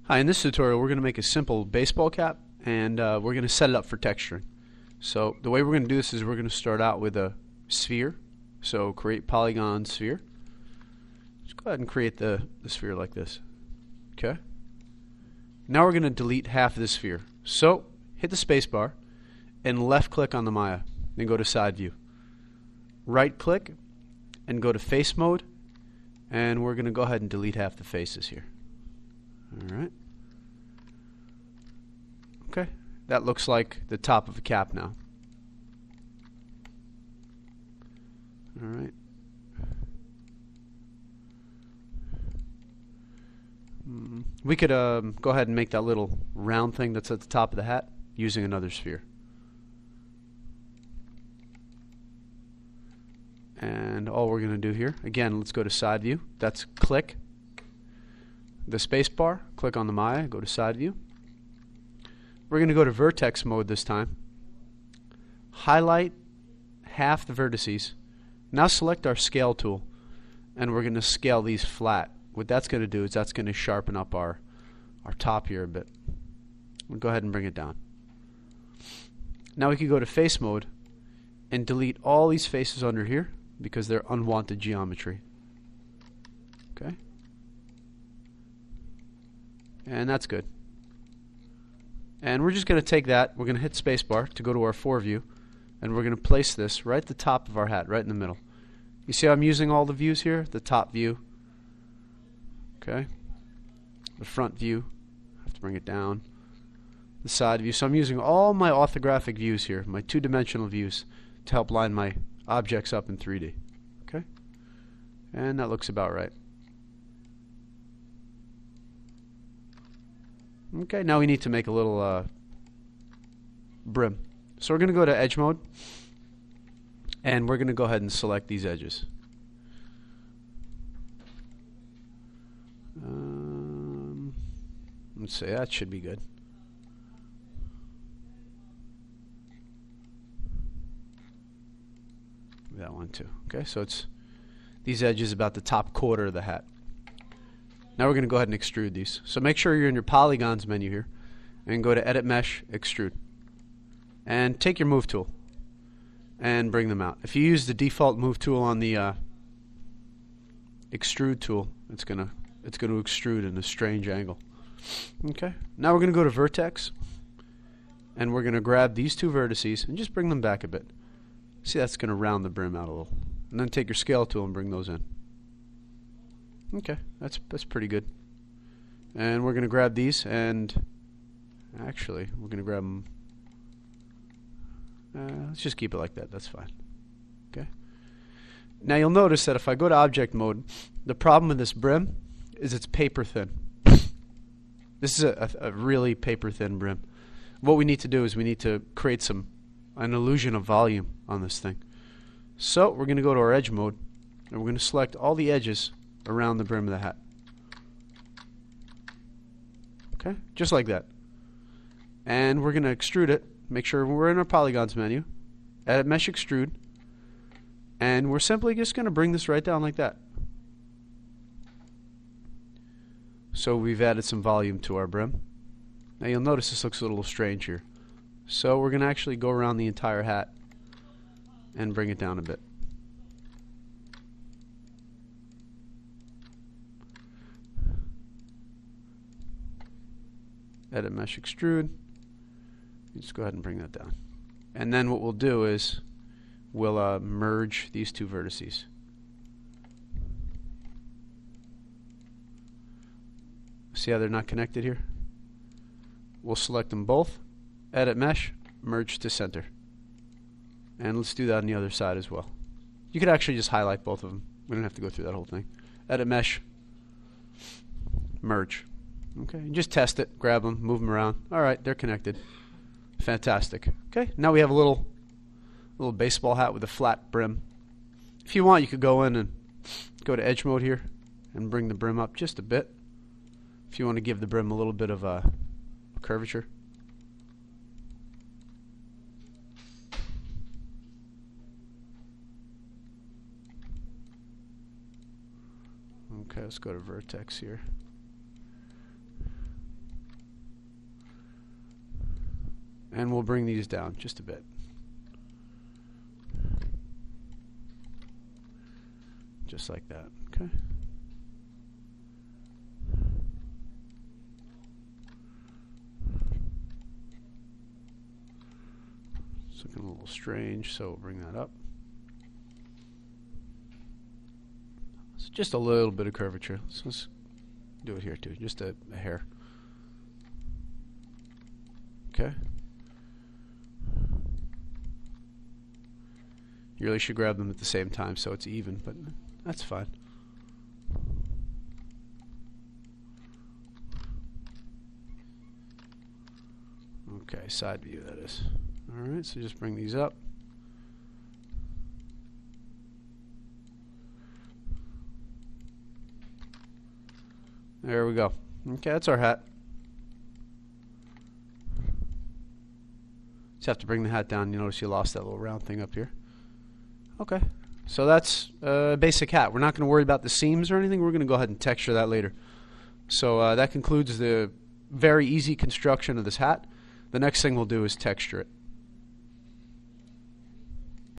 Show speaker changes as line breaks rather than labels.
Hi, in this tutorial we're going to make a simple baseball cap, and we're going to set it up for texturing. So the way we're going to do this is we're going to start out with a sphere. So create polygon sphere. Just go ahead and create the sphere like this. Okay. Now we're going to delete half of the sphere. So hit the space bar and left click on the Maya. Then go to side view. Right click and go to face mode, and we're going to go ahead and delete half the faces here. Alright. Okay, that looks like the top of a cap now. Alright. We could go ahead and make that little round thing that's at the top of the hat using another sphere. And all we're going to do here, again, let's go to side view. That's click the space bar, click on the Maya, go to side view. We're going to go to vertex mode this time. Highlight half the vertices. Now select our scale tool, and we're going to scale these flat. What that's going to do is that's going to sharpen up our top here a bit. We'll go ahead and bring it down. Now we can go to face mode and delete all these faces under here because they're unwanted geometry. Okay. And that's good. And we're just going to take that, we're going to hit spacebar to go to our fore view, and we're going to place this right at the top of our hat, right in the middle. You see how I'm using all the views here? The top view, okay, the front view, I have to bring it down, the side view. So I'm using all my orthographic views here, my two-dimensional views, to help line my objects up in 3D. Okay, and that looks about right. Okay, now we need to make a little brim. So we're going to go to edge mode, and we're going to go ahead and select these edges. Let's see, that should be good. That one too. Okay, so it's these edges about the top quarter of the hat. Now we're going to go ahead and extrude these. So make sure you're in your polygons menu here and go to edit mesh, extrude. And take your move tool and bring them out. If you use the default move tool on the extrude tool, it's going to extrude in a strange angle. Okay. Now we're going to go to vertex, and we're going to grab these two vertices and just bring them back a bit. See, that's going to round the brim out a little. And then take your scale tool and bring those in. Okay, that's pretty good. And we're going to grab these, and actually we're going to grab them. Let's just keep it like that. That's fine. Okay. Now you'll notice that if I go to object mode, the problem with this brim is it's paper thin. This is a really paper thin brim. What we need to do is we need to create an illusion of volume on this thing. So we're going to go to our edge mode, and we're going to select all the edges around the brim of the hat. Okay, just like that. And we're going to extrude it. Make sure we're in our polygons menu. Edit mesh extrude. And we're simply just going to bring this right down like that. So we've added some volume to our brim. Now you'll notice this looks a little strange here. So we're going to actually go around the entire hat and bring it down a bit. Edit mesh extrude. Just go ahead and bring that down. And then what we'll do is we'll merge these two vertices. See how they're not connected here? We'll select them both, edit mesh, merge to center. And let's do that on the other side as well. You could actually just highlight both of them. We don't have to go through that whole thing. Edit mesh, merge. Okay, and just test it, grab them, move them around. Alright, they're connected. Fantastic. Okay, now we have a little baseball hat with a flat brim. If you want, you could go in and go to edge mode here and bring the brim up just a bit. If you want to give the brim a little bit of a curvature. Okay, let's go to vertex here. And we'll bring these down just a bit. Just like that. Okay. It's looking a little strange, so we'll bring that up. It's just a little bit of curvature. So let's do it here too, just a hair. Okay. You really should grab them at the same time so it's even, but that's fine. Okay, side view that is. Alright, so just bring these up. There we go. Okay, that's our hat. Just have to bring the hat down. You notice you lost that little round thing up here. Okay, so that's a basic hat. We're not going to worry about the seams or anything. We're going to go ahead and texture that later. So that concludes the very easy construction of this hat. The next thing we'll do is texture it.